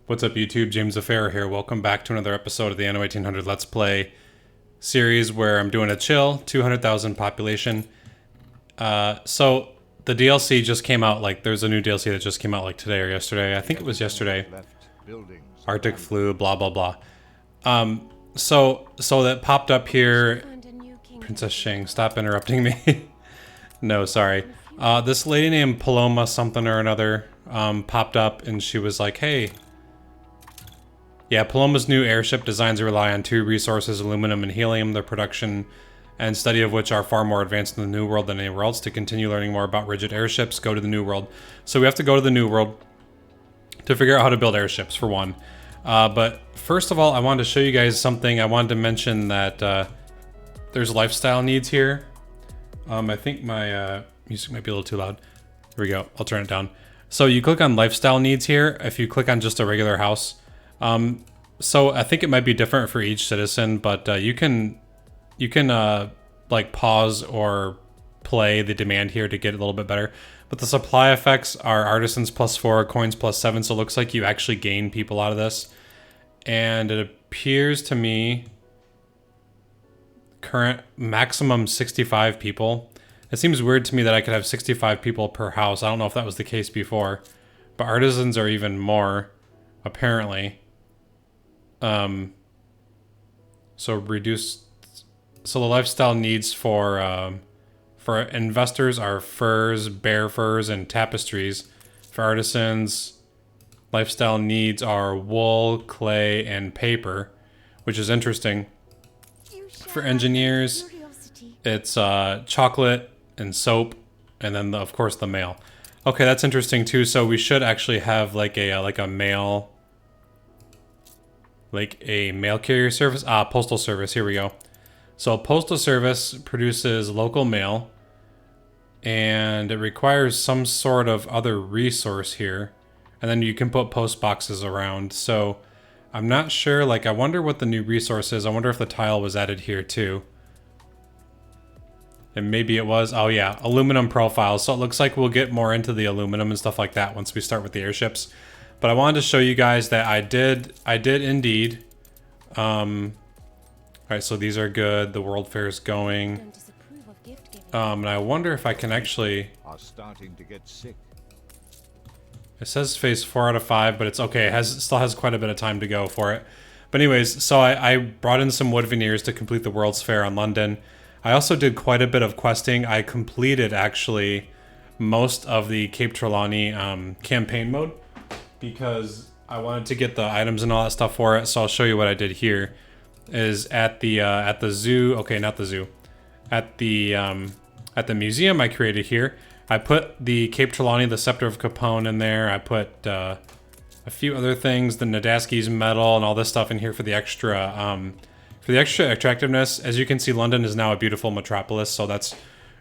What's up YouTube, James Affair here. Welcome back to another episode of the Anno 1800 Let's Play series where I'm doing a chill, 200,000 population. So the DLC just came out, like there's a new DLC that just came out like today or yesterday. I think it was yesterday. Arctic Flu, blah blah blah. So that popped up here. Princess Shang, stop interrupting me. No, sorry. This lady named Paloma something or another popped up and she was like, hey. Yeah, Paloma's new airship designs rely on two resources, aluminum and helium, the production and study of which are far more advanced in the New World than anywhere else. To continue learning more about rigid airships, go to the New World. So we have to go to the New World to figure out how to build airships, for one. But first of all, I wanted to show you guys something. I wanted to mention that there's lifestyle needs here. I think my music might be a little too loud. Here we go. I'll turn it down. So you click on lifestyle needs here. If you click on just a regular house, so I think it might be different for each citizen, but you can like pause or play the demand here to get a little bit better. But the supply effects are artisans +4, coins +7, so it looks like you actually gain people out of this. And it appears to me current maximum 65 people. It seems weird to me that I could have 65 people per house. I don't know if that was the case before, but artisans are even more, apparently. So the lifestyle needs for investors are furs, bear furs, and tapestries. For artisans, lifestyle needs are wool, clay, and paper, which is interesting. For engineers, it's chocolate and soap, and then of course the mail. Okay, that's interesting too. So we should actually have like a mail. Like a mail carrier service, postal service, here we go. So postal service produces local mail and it requires some sort of other resource here. And then you can put post boxes around. So I'm not sure, like I wonder what the new resource is. I wonder if the tile was added here too. And maybe it was, oh yeah, aluminum profiles. So it looks like we'll get more into the aluminum and stuff like that once we start with the airships. But I wanted to show you guys that I did indeed. Alright, so these are good. The World Fair is going. And I wonder if I can actually... It says phase 4 out of 5, but it's okay. It still has quite a bit of time to go for it. But anyways, so I brought in some wood veneers to complete the World's Fair on London. I also did quite a bit of questing. I completed, actually, most of the Cape Trelawney campaign mode, because I wanted to get the items and all that stuff for it. So I'll show you what I did here. Is at the zoo, okay, not the zoo, at the museum I created here. I put the Cape Trelawney, the Scepter of Capone in there. I put a few other things, the Nadaski's medal and all this stuff in here for the extra attractiveness. As you can see, London is now a beautiful metropolis, so that's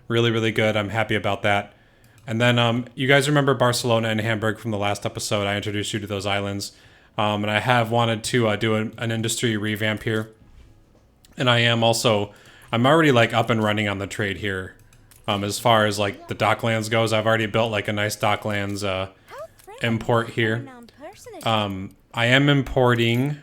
really, really good. I'm happy about that. And then you guys remember Barcelona and Hamburg from the last episode. I introduced you to those islands. And I have wanted to do an industry revamp here. And I'm already like up and running on the trade here. As far as like the Docklands goes, I've already built like a nice Docklands import here. I am importing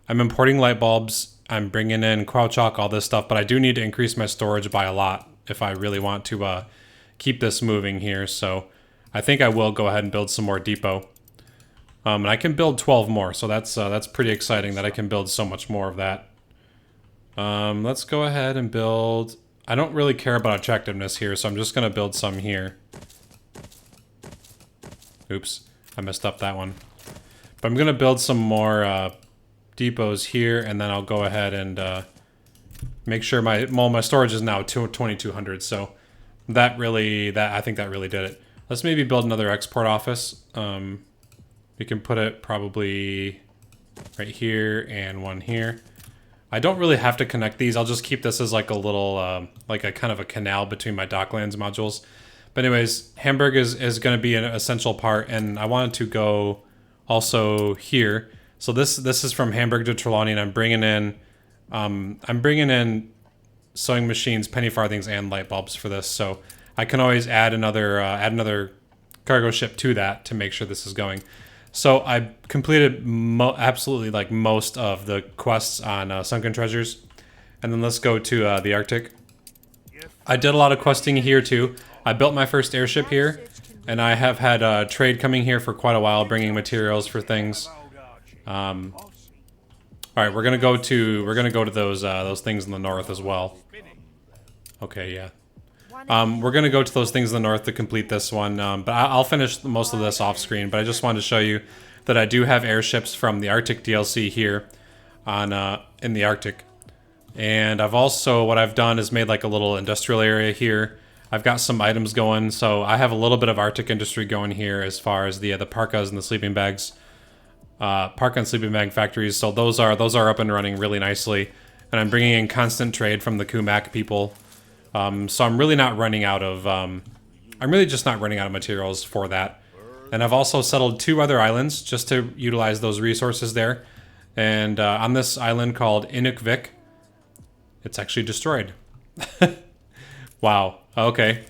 light bulbs. I'm bringing in Quauchalk, all this stuff, but I do need to increase my storage by a lot if I really want to keep this moving here. So I think I will go ahead and build some more depot. And I can build 12 more, so that's pretty exciting that I can build so much more of that. Let's go ahead and build... I don't really care about attractiveness here, so I'm just going to build some here. Oops, I messed up that one. But I'm going to build some more depots here, and then I'll go ahead and make sure my storage is now 2200, so I think that really did it. Let's maybe build another export office. We can put it probably right here and one here. I don't really have to connect these. I'll just keep this as like a little, like a kind of a canal between my Docklands modules. But anyways, Hamburg is going to be an essential part, and I wanted to go also here. So this is from Hamburg to Trelawney, and I'm bringing in sewing machines, penny farthings, and light bulbs for this. So I can always add another cargo ship to that to make sure this is going. So I completed absolutely like most of the quests on Sunken Treasures. And then let's go to the Arctic. I did a lot of questing here too. I built my first airship here, and I have had trade coming here for quite a while, bringing materials for things. All right, we're gonna go to those things in the north as well. Okay, yeah. We're gonna go to those things in the north to complete this one, but I'll finish most of this off screen. But I just wanted to show you that I do have airships from the Arctic DLC here on in the Arctic. And I've also, what I've done is made like a little industrial area here. I've got some items going, so I have a little bit of Arctic industry going here as far as the parkas and the sleeping bags, parka and sleeping bag factories. So those are up and running really nicely, and I'm bringing in constant trade from the Kumak people. So I'm really not running out of, I'm really just not running out of materials for that. And I've also settled 2 other islands just to utilize those resources there. And on this island called Inukvik, it's actually destroyed. Wow. Okay.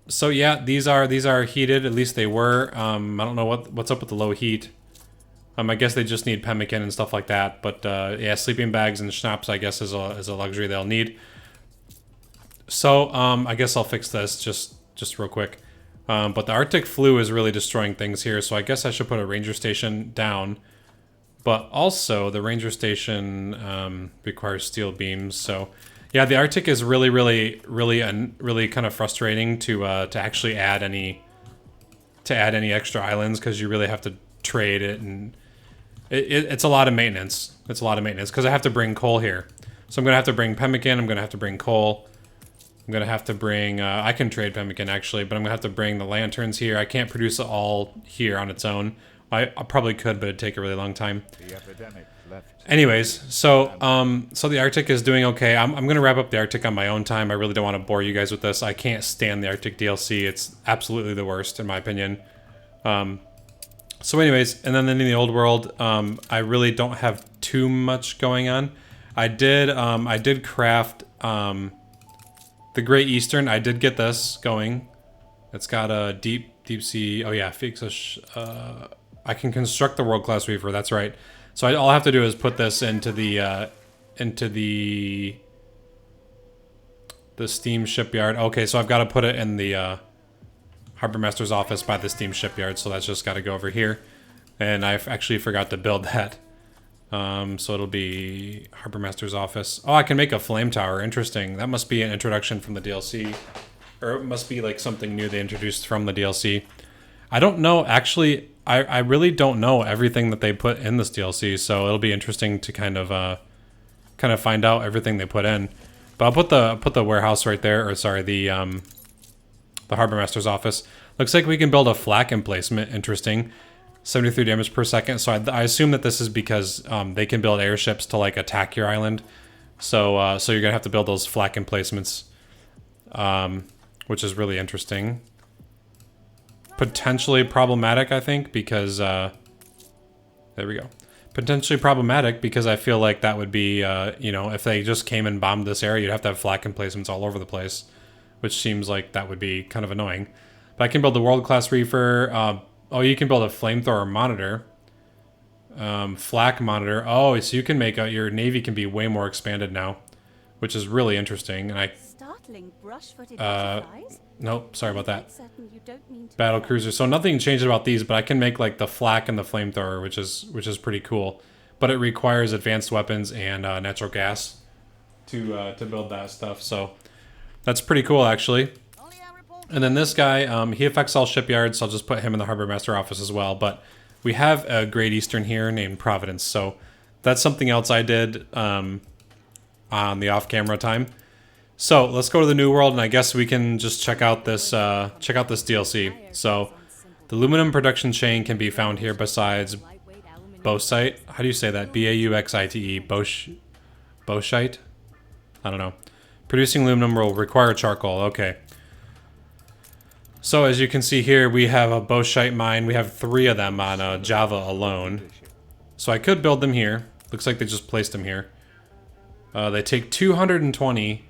So yeah, these are heated. At least they were. I don't know what's up with the low heat. I guess they just need pemmican and stuff like that. But yeah, sleeping bags and schnapps, I guess, is a luxury they'll need. So I guess I'll fix this just real quick. But the Arctic flu is really destroying things here. So I guess I should put a ranger station down. But also, the ranger station requires steel beams. So, yeah, the Arctic is really kind of frustrating to actually add any extra islands, because you really have to trade it, and it's a lot of maintenance. It's a lot of maintenance because I have to bring coal here. So I'm gonna have to bring pemmican. I'm gonna have to bring coal. I'm gonna have to bring. I can trade pemmican actually, but I'm gonna have to bring the lanterns here. I can't produce it all here on its own. I probably could, but it'd take a really long time. Anyways, so so the Arctic is doing okay. I'm gonna wrap up the Arctic on my own time. I really don't want to bore you guys with this. I can't stand the Arctic DLC. It's absolutely the worst in my opinion. So anyways, and then in the old world, I really don't have too much going on. I did craft the Great Eastern. I did get this going. It's got a deep sea. Oh yeah, I can construct the world-class reefer. That's right. So all I have to do is put this into the steam shipyard. Okay, so I've got to put it in the harbor master's office by the steam shipyard. So that's just got to go over here, and I actually forgot to build that. So it'll be harbor master's office. Oh, I can make a flame tower. Interesting. That must be an introduction from the DLC, or it must be like something new they introduced from the DLC. I don't know actually. I really don't know everything that they put in this DLC, so it'll be interesting to kind of find out everything they put in. But I'll put the warehouse right there, or sorry, the harbor master's office. Looks like we can build a flak emplacement. Interesting, 73 damage per second. So I assume that this is because they can build airships to like attack your island. So so you're gonna have to build those flak emplacements, which is really interesting. Potentially problematic, I think, because there we go. Potentially problematic because I feel like that would be, you know, if they just came and bombed this area, you'd have to have flak emplacements all over the place, which seems like that would be kind of annoying. But I can build the world-class reefer. Oh, you can build a flamethrower monitor, flak monitor. Oh, so you can make your navy can be way more expanded now, which is really interesting. And nope, sorry about that. Battle cruiser. So nothing changed about these, but I can make like the flak and the flamethrower, which is pretty cool. But it requires advanced weapons and natural gas to build that stuff. So that's pretty cool actually. And then this guy, he affects all shipyards, so I'll just put him in the harbor master office as well. But we have a Great Eastern here named Providence, so that's something else I did on the off-camera time. So let's go to the new world, and I guess we can just check out this DLC. So the aluminum production chain can be found here besides bauxite. How do you say that? B-A-U-X-I-T-E. Bauxite? I don't know. Producing aluminum will require charcoal. Okay. So as you can see here, we have a bauxite mine. We have 3 of them on Java alone. So I could build them here. Looks like they just placed them here. They take 220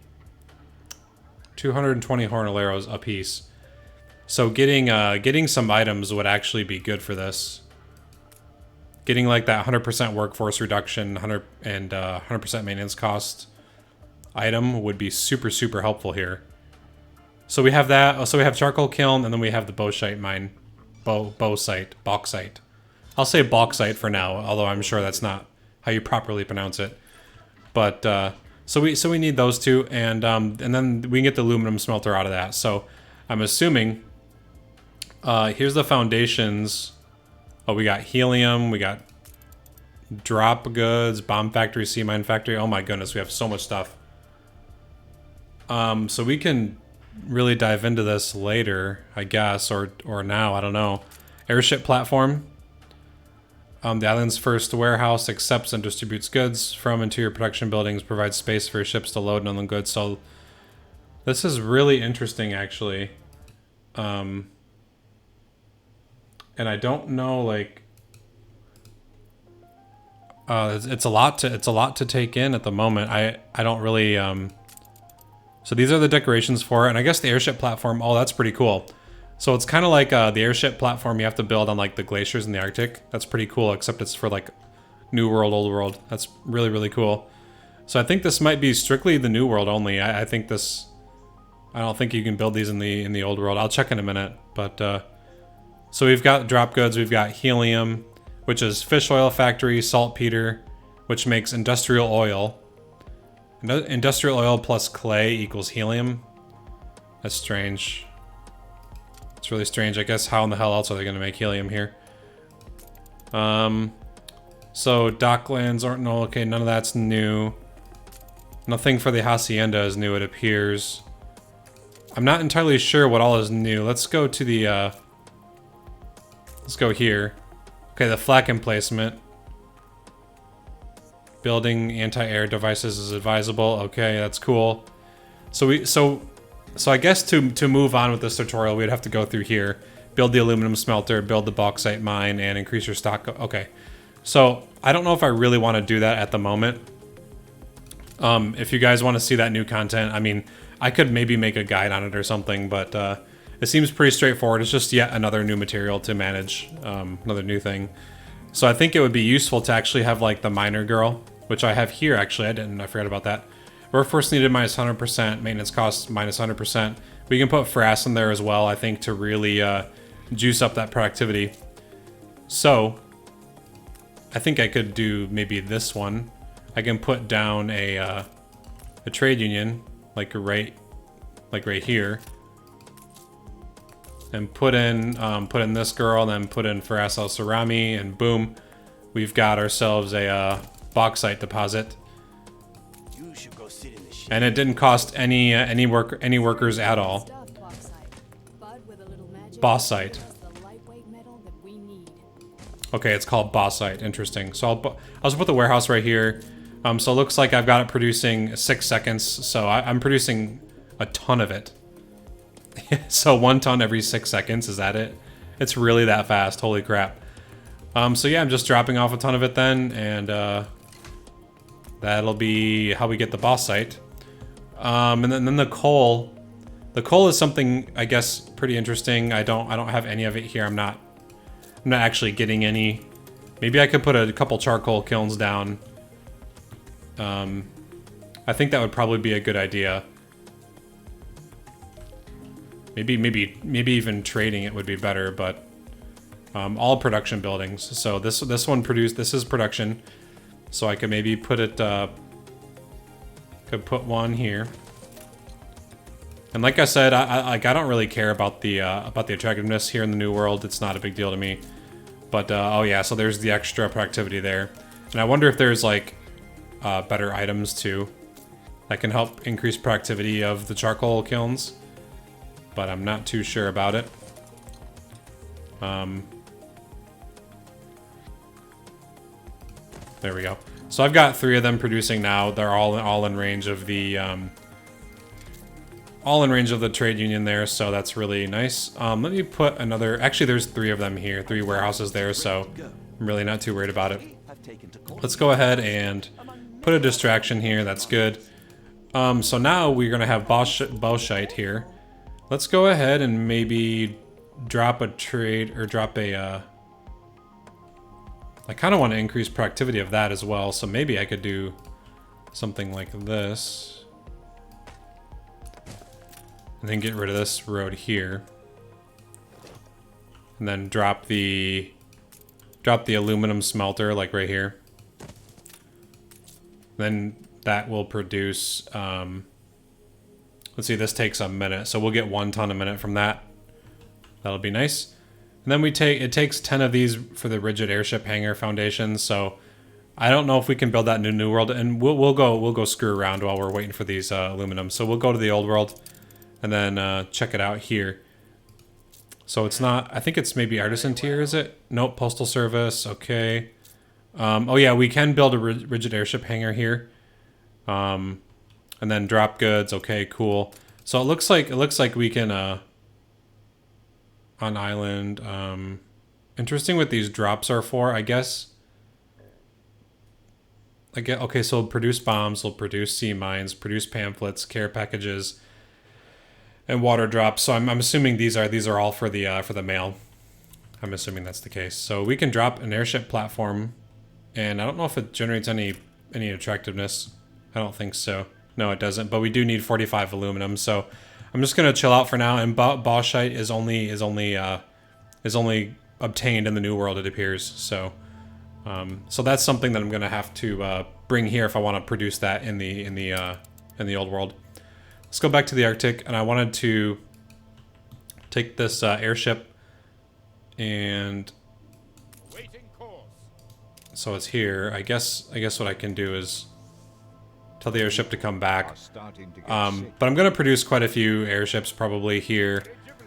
hornaleros a piece. So getting some items would actually be good for this. Getting like that 100% workforce reduction, 100% maintenance cost item would be super, super helpful here. So we have that. So we have charcoal kiln, and then we have the bauxite mine, bauxite. I'll say bauxite for now, although I'm sure that's not how you properly pronounce it. But so we need those two, and then we can get the aluminum smelter out of that. So I'm assuming here's the foundations. Oh, we got helium, we got drop goods, bomb factory, sea mine factory. Oh my goodness, we have so much stuff. So we can really dive into this later, I guess, or now, I don't know. Airship platform. The island's first warehouse accepts and distributes goods from interior production buildings, provides space for ships to load and unload goods. So this is really interesting, actually. And I don't know, like, it's a lot to take in at the moment. I don't really. So these are the decorations for it, and I guess the airship platform. Oh, that's pretty cool. So it's kind of like the airship platform you have to build on like the glaciers in the Arctic. That's pretty cool, except it's for like New World, Old World. That's really, really cool. So I think this might be strictly the New World only. I think this. I don't think you can build these in the Old World. I'll check in a minute, but. So we've got drop goods, we've got helium, which is fish oil factory, saltpeter, which makes industrial oil. Industrial oil plus clay equals helium. That's strange. It's really strange. I guess how in the hell else are they going to make helium here? So Docklands aren't, no, okay, none of that's new. Nothing for the hacienda is new, it appears. I'm not entirely sure what all is new. Let's go to the, let's go here. Okay, the flak emplacement. Building anti-air devices is advisable. Okay, that's cool. So I guess to move on with this tutorial, we'd have to go through here, build the aluminum smelter, build the bauxite mine, and increase your stock. Okay, so I don't know if I really want to do that at the moment. If you guys want to see that new content, I mean, I could maybe make a guide on it or something, but it seems pretty straightforward. It's just yet another new material to manage, another new thing. So I think it would be useful to actually have like the miner girl, which I have here actually. I forgot about that. Workforce needed minus 100%, maintenance costs minus 100%. We can put frass in there as well, I think, to really juice up that productivity. So I think I could do maybe this one. I can put down a trade union, like right here. And put in this girl, then put in Faras al Sarami, and boom, we've got ourselves a bauxite deposit. You should go sit in the ship. And it didn't cost any workers at all. Bauxite. Okay, it's called bauxite. Interesting. So I'll just put the warehouse right here. So it looks like I've got it producing 6 seconds. So I'm producing a ton of it. So 1 ton every 6 seconds, is that it? It's really that fast, holy crap. So yeah, I'm just dropping off a ton of it then, and that'll be how we get the bauxite. And then the coal. The coal is something, I guess, pretty interesting. I don't have any of it here. I'm not actually getting any. Maybe I could put a couple charcoal kilns down. I think that would probably be a good idea. Maybe even trading it would be better, but all production buildings. So this one produced. This is production, so I could maybe put it. Could put one here. And like I said, I don't really care about the attractiveness here in the New World. It's not a big deal to me. But oh yeah, so there's the extra productivity there, and I wonder if there's like better items too that can help increase productivity of the charcoal kilns. But I'm not too sure about it. There we go. So I've got 3 of them producing now. They're all in range of the trade union there, so that's really nice. Let me put another. Actually, there's 3 of them here, 3 warehouses there, so I'm really not too worried about it. Let's go ahead and put a distraction here. That's good. So now we're gonna have bauxite here. Let's go ahead and maybe drop a trade or drop a. I kind of want to increase productivity of that as well, so maybe I could do something like this. And then get rid of this road here. And then drop the aluminum smelter like right here. Then that will produce, let's see, this takes a minute, so we'll get 1 ton a minute from that. That'll be nice. And then it takes 10 of these for the rigid airship hangar foundations, so I don't know if we can build that in a new world, and we'll go screw around while we're waiting for these aluminum. So we'll go to the old world and then check it out here. So it's not, I think it's maybe artisan tier, is it? Nope, postal service, okay. Oh yeah, we can build a rigid airship hangar here. And then drop goods, okay, cool. So it looks like we can on island. Interesting what these drops are for, I guess. Okay, so produce bombs, will produce sea mines, produce pamphlets, care packages, and water drops. So I'm assuming these are all for the mail. I'm assuming that's the case. So we can drop an airship platform, and I don't know if it generates any attractiveness. I don't think so. No, it doesn't. But we do need 45 aluminum. So I'm just gonna chill out for now. And bauxite is only obtained in the new world, it appears. So so that's something that I'm gonna have to bring here if I want to produce that in the old world. Let's go back to the Arctic, and I wanted to take this airship, and so it's here. I guess what I can do is tell the airship to come back. But I'm gonna produce quite a few airships probably here.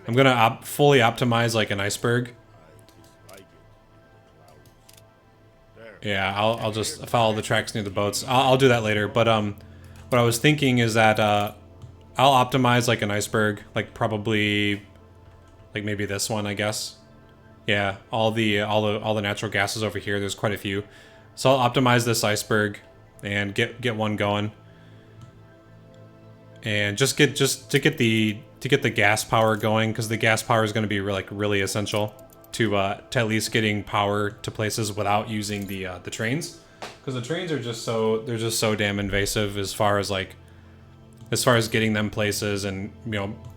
I'm gonna fully optimize like an iceberg. Yeah, I'll just follow the tracks near the boats. I'll do that later. But what I was thinking is that I'll optimize like an iceberg, like probably like maybe this one, I guess. Yeah, all the natural gases over here. There's quite a few, so I'll optimize this iceberg and get one going, and just to get the gas power going, because the gas power is going to be really essential to at least getting power to places without using the trains, because the trains are just so damn invasive as far as getting them places, and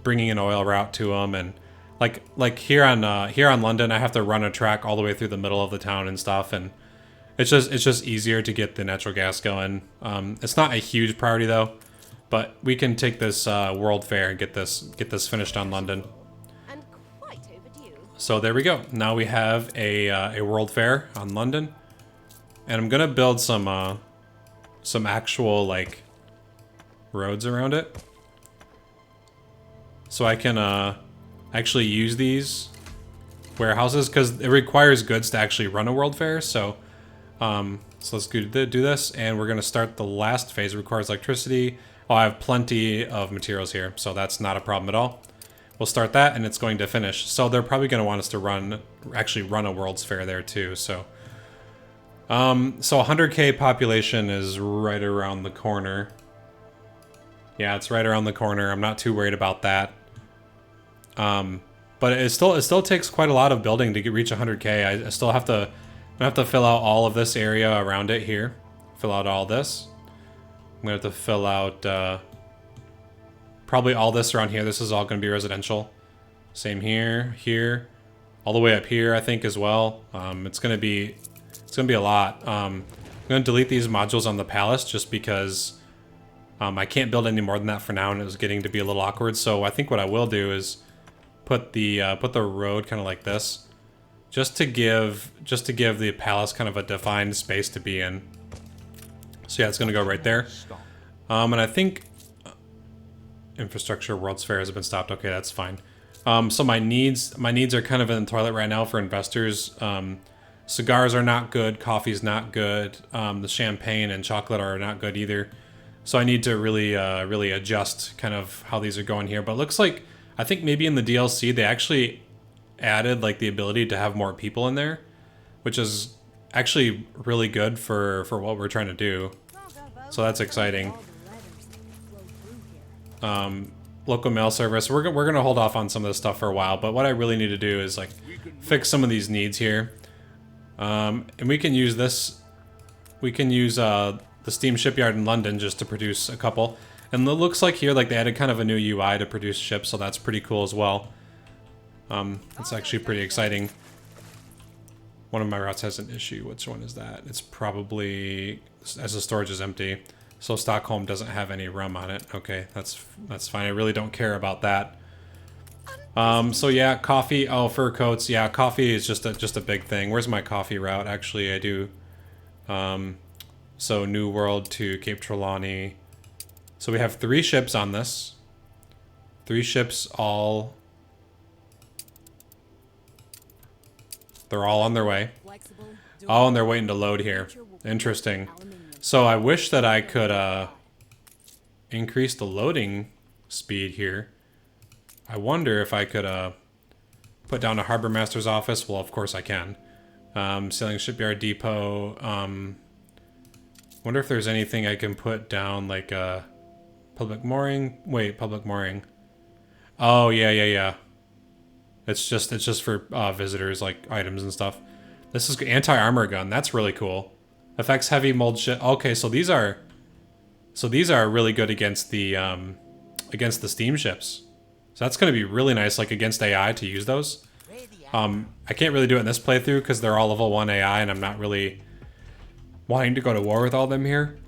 bringing an oil route to them, and like here on London, I have to run a track all the way through the middle of the town and stuff, and it's just easier to get the natural gas going. It's not a huge priority though, but we can take this World Fair and get this finished on London. And quite overdue. So there we go. Now we have a World Fair on London, and I'm gonna build some actual like roads around it, so I can actually use these warehouses, because it requires goods to actually run a World Fair. So so let's do this, and we're gonna start the last phase. It requires electricity. Oh, I have plenty of materials here, so that's not a problem at all. We'll start that, and it's going to finish. So they're probably going to want us to actually run a World's Fair there too. So, so 100K population is right around the corner. Yeah, it's right around the corner. I'm not too worried about that. But it still takes quite a lot of building to reach 100K. I still have to fill out all of this area around it here. Fill out all this. I'm gonna have to fill out probably all this around here. This is all gonna be residential. Same here, all the way up here, I think, as well. It's gonna be a lot. I'm gonna delete these modules on the palace just because I can't build any more than that for now, and it was getting to be a little awkward. So I think what I will do is put the road kind of like this, just to give the palace kind of a defined space to be in. So yeah, it's gonna go right there. And I think infrastructure World's Fair has been stopped. Okay, that's fine. So my needs are kind of in the toilet right now for investors. Cigars are not good. Coffee's not good. The champagne and chocolate are not good either. So I need to really adjust kind of how these are going here. But it looks like, I think maybe in the DLC they actually added like the ability to have more people in there, which is actually really good for what we're trying to do. So that's exciting. local mail service. We're gonna hold off on some of this stuff for a while, but what I really need to do is like fix some of these needs here. And we can use this. We can use the Steam Shipyard in London just to produce a couple. And it looks like here like they added kind of a new UI to produce ships, so that's pretty cool as well. It's actually pretty exciting. One of my routes has an issue. Which one is that? It's probably as the storage is empty. So Stockholm doesn't have any rum on it. Okay, that's fine. I really don't care about that. So yeah, coffee. Oh, fur coats. Yeah, coffee is just a big thing. Where's my coffee route? Actually, I do. So New World to Cape Trelawney. So we have 3 ships on this. 3 ships all. They're all on their way. Oh, and they're waiting to load here. Interesting. So I wish that I could increase the loading speed here. I wonder if I could put down a harbor master's office. Well, of course I can. Sailing shipyard depot. Wonder if there's anything I can put down like a public mooring. Wait, public mooring. Oh yeah. It's just for visitors, like items and stuff. This is anti-armor gun. That's really cool. Affects heavy mold shit. Okay, so these are really good against the steam ships. So that's going to be really nice, like against AI to use those. I can't really do it in this playthrough because they're all level 1 AI, and I'm not really wanting to go to war with all them here.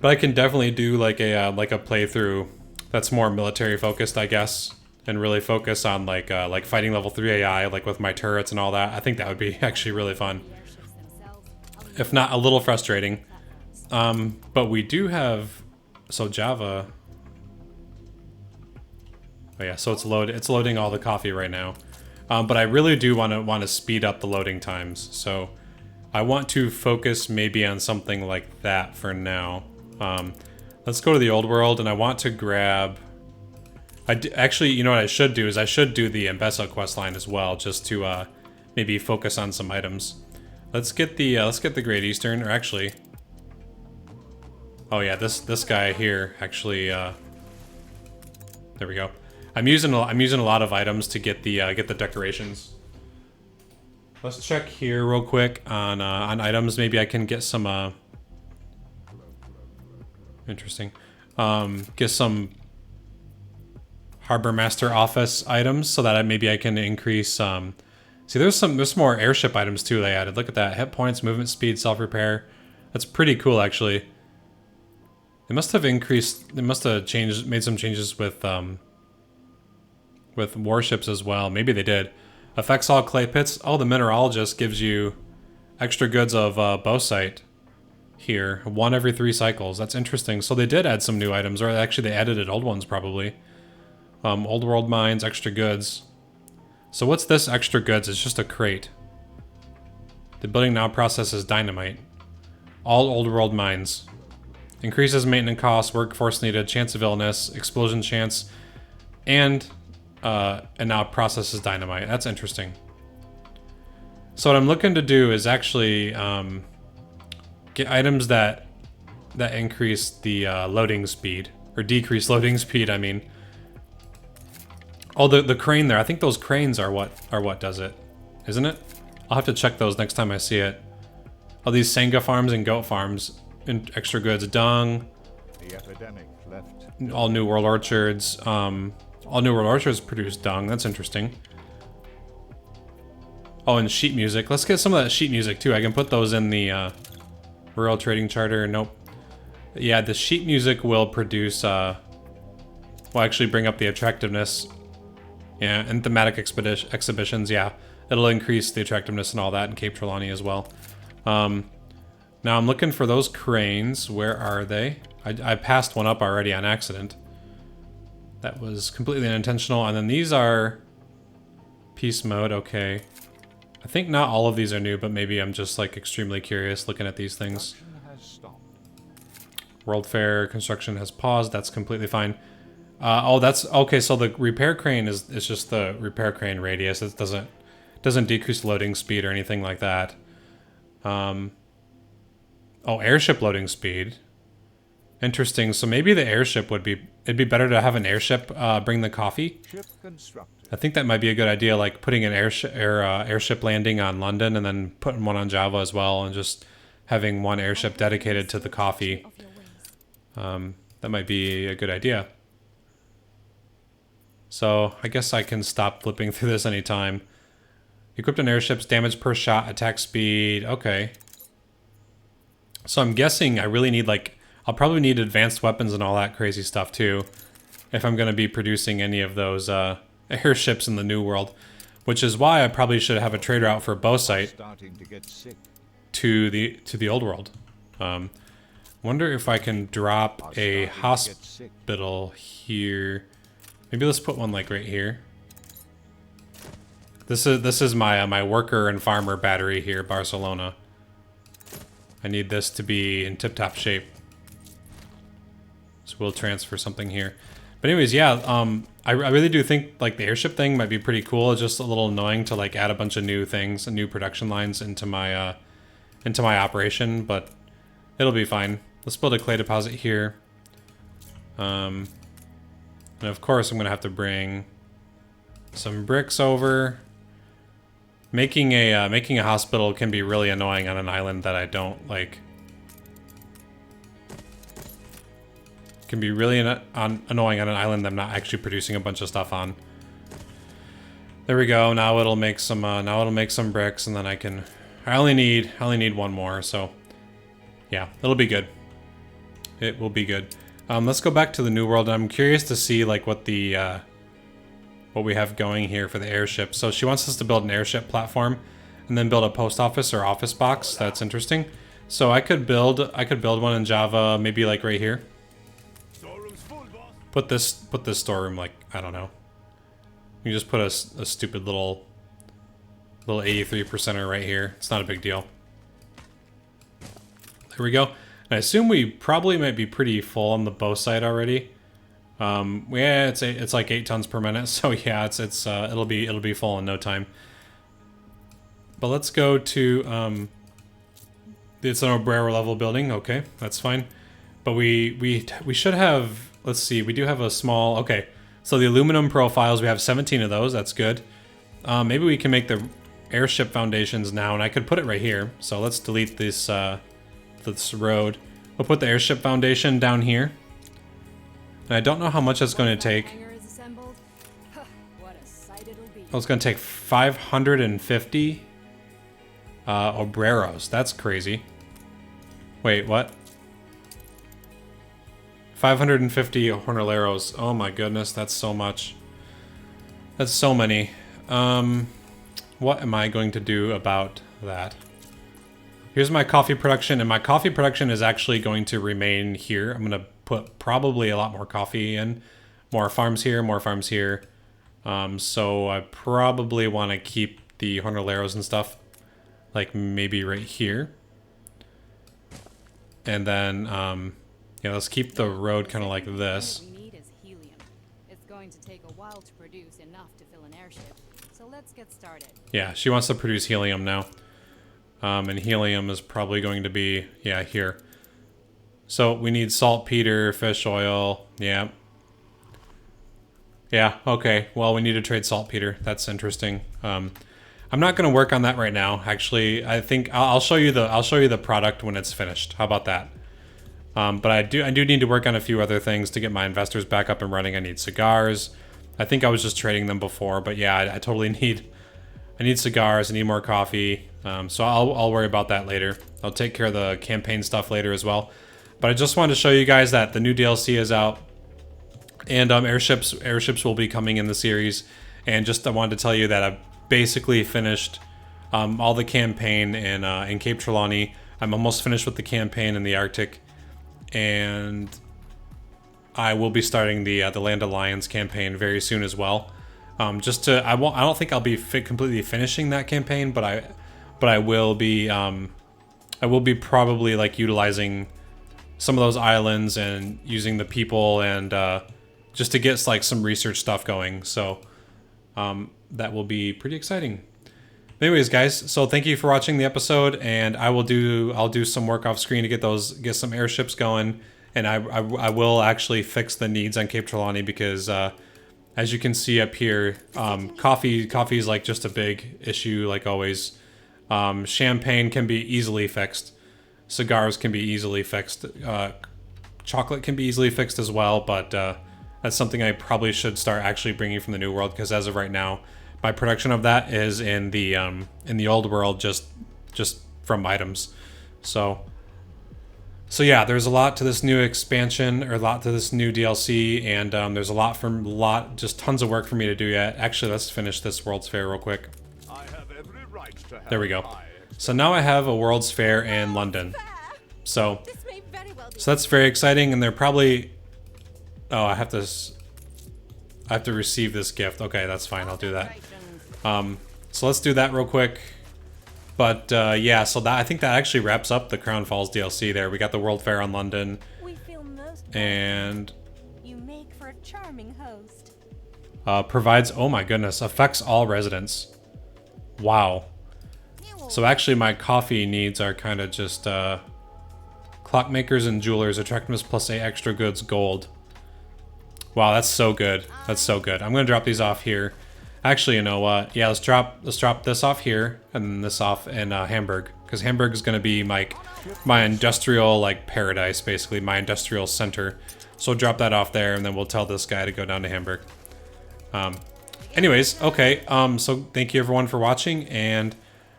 But I can definitely do like a playthrough that's more military focused, I guess, and really focus on like fighting level 3 AI, like with my turrets and all that. I think that would be actually really fun. If not a little frustrating. But we do have, so Java. Oh yeah, so it's loading all the coffee right now. But I really do want to speed up the loading times. So I want to focus maybe on something like that for now. Let's go to the old world, and I want to grab. Actually, you know what I should do is I should do the Embessa quest line as well, just to maybe focus on some items. Let's get the Great Eastern, or actually, oh yeah, this guy here actually. There we go. I'm using a lot of items to get the decorations. Let's check here real quick on items. Maybe I can get some interesting. Get some Harbor Master Office items so that maybe I can increase. See, there's more airship items too they added. Look at that. Hit points, movement speed, self-repair. That's pretty cool actually. They must have increased. They must have made some changes with warships as well. Maybe they did. Affects all clay pits. Oh, the mineralogist gives you extra goods of bauxite here. 1 every 3 cycles. That's interesting. So they did add some new items, or actually they edited old ones probably. Old world mines, extra goods. So what's this extra goods? It's just a crate. The building now processes dynamite. All old world mines. Increases maintenance costs, workforce needed, chance of illness, explosion chance, and now processes dynamite. That's interesting. So what I'm looking to do is actually get items that increase the loading speed, or decrease loading speed, I mean. Oh, the crane there. I think those cranes are what does it, isn't it? I'll have to check those next time I see it. Oh, these Sanga farms and goat farms, and extra goods, dung. The epidemic left. All New World orchards. All New World orchards produce dung. That's interesting. Oh, and sheet music. Let's get some of that sheet music too. I can put those in the Royal Trading Charter. Nope. Yeah, the sheet music will produce. Will actually bring up the attractiveness. Yeah, and thematic exhibitions, yeah. It'll increase the attractiveness and all that in Cape Trelawney as well. Now I'm looking for those cranes. Where are they? I passed one up already on accident. That was completely unintentional. And then these are peace mode, okay. I think not all of these are new, but maybe I'm just like extremely curious looking at these things. World Fair construction has paused. That's completely fine. Oh, that's okay. So the repair crane is just the repair crane radius. It doesn't decrease loading speed or anything like that. Oh, airship loading speed. Interesting. So maybe the airship would be... It'd be better to have an airship bring the coffee. Ship constructed. I think that might be a good idea, like putting an airship landing on London and then putting one on Java as well, and just having one airship dedicated to the coffee. Of your ways. That might be a good idea. So I guess I can stop flipping through this anytime. Equipped an airship's damage per shot, attack speed. Okay. So I'm guessing I really need like... I'll probably need advanced weapons and all that crazy stuff too, if I'm going to be producing any of those airships in the new world. Which is why I probably should have a trade route for Bowsite Starting to get sick. to the old world. Wonder if I can drop a hospital here. Maybe let's put one like right here. This is my my worker and farmer battery here, Barcelona. I need this to be in tip-top shape. So we'll transfer something here. But anyways, yeah, I really do think like the airship thing might be pretty cool. It's just a little annoying to like add a bunch of new things and new production lines into my operation, but it'll be fine. Let's build a clay deposit here. And of course I'm gonna have to bring some bricks over. Making a hospital can be really annoying on an island that I don't like. Can be really annoying on an island that I'm not actually producing a bunch of stuff on. There we go. Now it'll make some bricks, and then I only need one more, so yeah, it'll be good. It will be good. Let's go back to the new world. I'm curious to see like what we have going here for the airship. So she wants us to build an airship platform and then build a post office or office box. That's interesting. So I could build one in Java, maybe like right here. Put this storeroom like, I don't know. You just put a stupid little 83%er right here. It's not a big deal. There we go. And I assume we probably might be pretty full on the bow side already. Yeah, it's like 8 tons per minute. So yeah, it'll be full in no time. But let's go to it's an Obrero level building. Okay, that's fine. But we should have. Let's see, we do have a small... Okay, so the aluminum profiles, we have 17 of those. That's good. Maybe we can make the Airship Foundations now, and I could put it right here. So let's delete this road. We'll put the Airship Foundation down here. And I don't know how much that's going to take. Oh, it's going to take 550 Obreros. That's crazy. Wait, what? 550 Hornaleros. Oh my goodness, that's so much. That's so many. What am I going to do about that? Here's my coffee production, and my coffee production is actually going to remain here. I'm going to put probably a lot more coffee in. More farms here, more farms here. So I probably want to keep the Hornaleros and stuff, like maybe right here. And then, yeah, let's keep the road kind of like this. What we need is helium. It's going to take a while to produce enough to fill an airship. So let's get started. Yeah, she wants to produce helium now. And helium is probably going to be, yeah, here. So we need saltpeter, fish oil. Yeah. Yeah, okay. Well, we need to trade saltpeter. That's interesting. I'm not going to work on that right now. Actually, I think I'll show you the product when it's finished. How about that? But I do need to work on a few other things to get my investors back up and running. I need cigars. I think I was just trading them before, but yeah, I totally need cigars. I need more coffee. So I'll worry about that later. I'll take care of the campaign stuff later as well. But I just wanted to show you guys that the new DLC is out, and airships will be coming in the series. And just I wanted to tell you that I've basically finished all the campaign in Cape Trelawney. I'm almost finished with the campaign in the Arctic. And I will be starting the Land Alliance campaign very soon as well. I don't think I'll be completely finishing that campaign, but I will be probably like utilizing some of those islands and using the people and just to get like some research stuff going. So that will be pretty exciting. Anyways, guys, so thank you for watching the episode, and I'll do some work off screen to get some airships going, and I will actually fix the needs on Cape Trelawney because as you can see up here, coffee is like just a big issue like always. Champagne can be easily fixed. Cigars can be easily fixed. Chocolate can be easily fixed as well, but that's something I probably should start actually bringing from the New World, because as of right now, my production of that is in the Old World, just from items. So yeah, there's a lot to this new expansion, or a lot to this new DLC, and there's just tons of work for me to do yet. Actually, let's finish this World's Fair real quick. I have every right to have There we go. my So now I have a World's Fair in London. So This may very well be. that's very exciting, and they're probably... Oh, I have to receive this gift. Okay, that's fine. I'll do that. So let's do that real quick. But yeah, so I think that actually wraps up the Crown Falls DLC there. We got the World Fair on London, We feel most and you make for a charming host. provides... Oh my goodness. Affects all residents. Wow. So actually my coffee needs are kind of just... Clockmakers and jewelers, attractiveness plus 8 extra goods, gold. Wow, that's so good. That's so good. I'm gonna drop these off here. Actually, you know what? Yeah, let's drop this off here and then this off in Hamburg, because Hamburg is gonna be my industrial like paradise, basically my industrial center. So we'll drop that off there, and then we'll tell this guy to go down to Hamburg. Anyways, okay. So thank you everyone for watching, and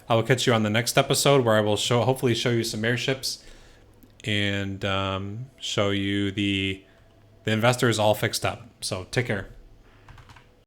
I will catch you on the next episode where I will hopefully show you some airships and show you the investor is all fixed up. So take care.